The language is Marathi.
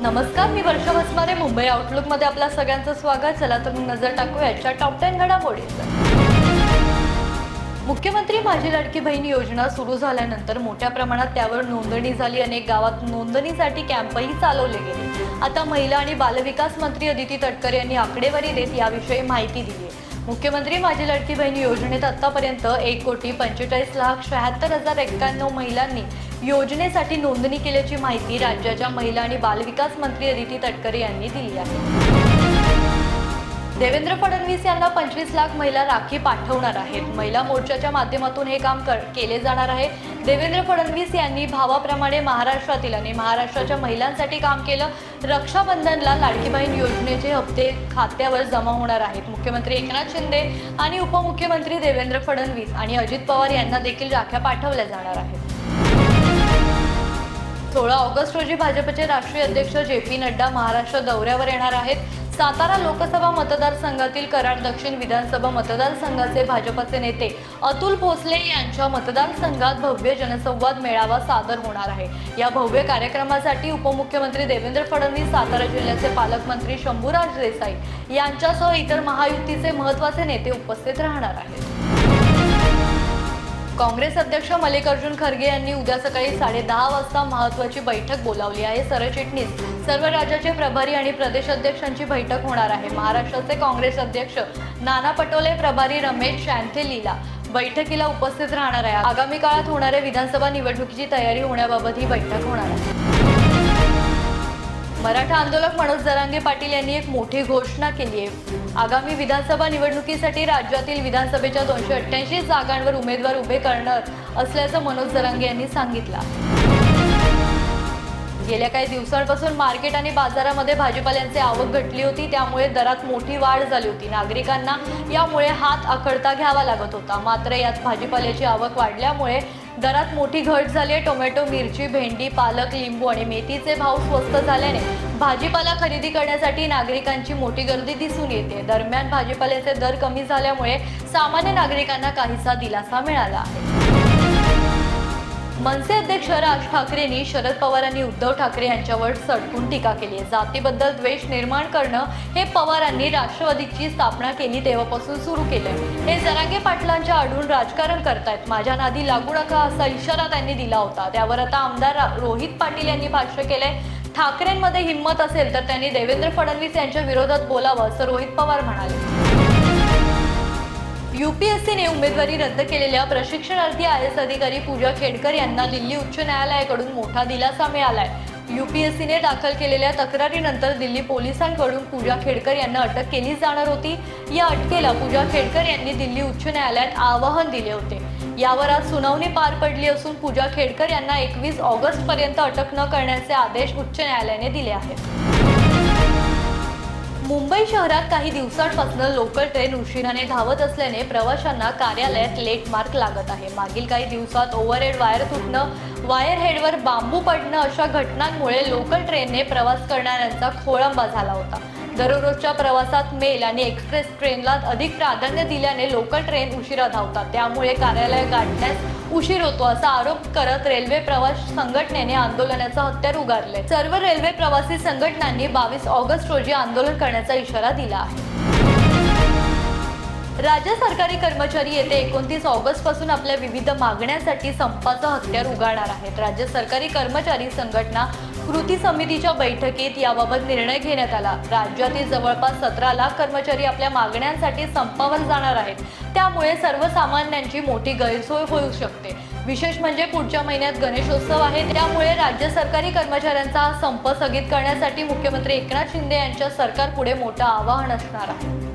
नमस्कार, मी वर्षा भस्मारे. मुंबई आउटलुक मध्ये आपल्या सगळ्यांचं स्वागत. चला तर नजर टाकूया आजच्या टॉप 10 घडामोडींवर. मुख्यमंत्री माझी लाडकी बहीण योजना सुरू झाल्यानंतर मोठ्या प्रमाणात त्यावर नोंदणी झाली. अनेक गावात नोंदणीसाठी कॅम्पही चालवले गेले. आता महिला आणि बालविकास मंत्री अदिती तटकरे यांनी आकडेवारी देत याविषयी माहिती दिली. मुख्यमंत्री माझी लाडकी बहीण योजनेत आतापर्यंत 1,45,76,71,091 महिलांनी योजनेसाठी नोंदणी केल्याची माहिती राज्याच्या महिला आणि बालविकास मंत्री अदिती तटकरे यांनी दिली आहे. देवेंद्र फडणवीस यांना 25 लाख महिला राखी पाठवणार आहेत. महिला मोर्चाच्या माध्यमातून हे काम केले जाणार आहे. देवेंद्र फडणवीस यांनी भावाप्रमाणे महाराष्ट्रातील आणि महाराष्ट्राच्या महिलांसाठी काम केलं. रक्षाबंधनला लाडकी बहीण योजनेचे हप्ते खात्यावर जमा होणार आहेत. मुख्यमंत्री एकनाथ शिंदे आणि उपमुख्यमंत्री देवेंद्र फडणवीस आणि अजित पवार यांना देखील राख्या पाठवल्या जाणार आहेत. 16 ऑगस्ट रोजी भाजपचे राष्ट्रीय अध्यक्ष जे.पी. नड्डा महाराष्ट्र दौऱ्यावर येणार आहेत. सातारा लोकसभा मतदारसंघातील कराड दक्षिण विधानसभा मतदारसंघाचे भाजपचे नेते अतुल भोसले यांच्या मतदारसंघात भव्य जनसंवाद मेळावा सादर होणार आहे. या भव्य कार्यक्रमासाठी उपमुख्यमंत्री देवेंद्र फडणवीस, सातारा जिल्ह्याचे पालकमंत्री शंभूराज देसाई यांच्यासह इतर महायुतीचे महत्त्वाचे नेते उपस्थित राहणार आहेत. काँग्रेस अध्यक्ष मल्लिकार्जुन खरगे यांनी उद्या सकाळी 10:30 वाजता महत्त्वाची बैठक बोलावली आहे. सरचिटणीस, सर्व राज्याचे प्रभारी आणि प्रदेश अध्यक्षांची बैठक होणार आहे. महाराष्ट्राचे काँग्रेस अध्यक्ष नाना पटोले, प्रभारी रमेश शांथेलीला बैठकीला उपस्थित राहणार आहे. आगामी काळात होणाऱ्या विधानसभा निवडणुकीची तयारी होण्याबाबत ही बैठक होणार आहे. मराठा आंदोलक मनोज जरांगे पाटील यांनी एक मोठी घोषणा केली आहे. आगामी विधानसभा निवडणुकीसाठी राज्यातील विधानसभेच्या 288 जागांवर उमेदवार उभे करणार असल्याचं मनोज जरांगे यांनी सांगितलं. गेल्या काही दिवसांपासून मार्केट आणि बाजारामध्ये भाजीपाल्याची आवक घटली होती. त्यामुळे दरात मोठी वाढ झाली होती. नागरिकांना यामुळे हात आखडता घ्यावा लागत होता. मात्र यात भाजीपाल्याची आवक वाढल्यामुळे दरात मोठी घट झाली आहे. टोमॅटो, मिरची, भेंडी, पालक, लिंबू आणि मेथीचे भाव स्वस्त झाल्याने भाजीपाला खरेदी करण्यासाठी नागरिकांची मोठी गर्दी दिसून येते. दरम्यान भाजीपाल्याचे दर कमी झाल्यामुळे सामान्य नागरिकांना काहीसा दिलासा मिळाला आहे. मनसे अध्यक्ष राज ठाकरेंनी शरद पवार आणि उद्धव ठाकरे यांच्यावर सडकून टीका केली आहे. जातीबद्दल द्वेष निर्माण करणं हे पवारांनी राष्ट्रवादीची स्थापना केली तेव्हापासून सुरू केलंय. हे जरांगे पाटलांच्या आडून राजकारण करतायत. माझ्या नादी लागू नका असा इशारा त्यांनी दिला होता. त्यावर आता आमदार रोहित पाटील यांनी भाष्य केलंय. ठाकरेंमध्ये हिंमत असेल तर त्यांनी देवेंद्र फडणवीस यांच्या विरोधात बोलावं असं रोहित पवार म्हणाले. यूपीएससीने उमेदवारी रद्द केलेल्या प्रशिक्षणार्थी IAS अधिकारी पूजा खेडकर यांना दिल्ली उच्च न्यायालयाकडून मोठा दिलासा मिळालाय. यूपीएससीने दाखल केलेल्या तक्रारीनंतर दिल्ली पोलिसांकडून पूजा खेडकर यांना अटक केली जाणार होती. या अटकेला पूजा खेडकर यांनी दिल्ली उच्च न्यायालयात आवाहन दिले होते. यावर आज सुनावणी पार पडली असून पूजा खेडकर यांना 21 ऑगस्ट पर्यंत अटक न करण्याचे आदेश उच्च न्यायालयाने दिले आहेत. मुंबई शहरात काही दिवसांपासून लोकल ट्रेन उशिराने धावत असल्याने प्रवाशांना कार्यालयात लेट मार्क लागत आहे. मागील काही दिवसात ओव्हरहेड वायर तुटणं, वायर हेडवर बांबू पडणं अशा घटनांमुळे लोकल ट्रेनने प्रवास करणाऱ्यांचा खोळंबा झाला होता. दररोजच्या प्रवासात मेल आणि एक्सप्रेस ट्रेनला अधिक प्राधान्य दिल्याने लोकल ट्रेन उशिरा धावतात. त्यामुळे कार्यालय गाठण्यास उशीर होतो असा आरोप करत रेल्वे प्रवास संघटनेने आंदोलनाचं हत्यार उगारले. सर्व रेल्वे प्रवासी संघटनांनी 22 ऑगस्ट रोजी आंदोलन करण्याचा इशारा दिला आहे. राज्य सरकारी कर्मचारी येते 29 ऑगस्ट पासून आपल्या विविध मागण्यांसाठी संपाचं हत्यार उगारणार आहेत. राज्य सरकारी कर्मचारी संघटना कृती समितीच्या बैठकीत याबाबत निर्णय घेण्यात आला. राज्यातील जवळपास 17 लाख कर्मचारी आपल्या मागण्यांसाठी संपावर जाणार आहेत. त्यामुळे सर्वसामान्यांची मोठी गैरसोय होऊ शकते. विशेष म्हणजे पुढच्या महिन्यात गणेशोत्सव आहे. त्यामुळे राज्य सरकारी कर्मचाऱ्यांचा हा संप स्थगित करण्यासाठी मुख्यमंत्री एकनाथ शिंदे यांच्या सरकारपुढे मोठं आव्हान असणार आहे.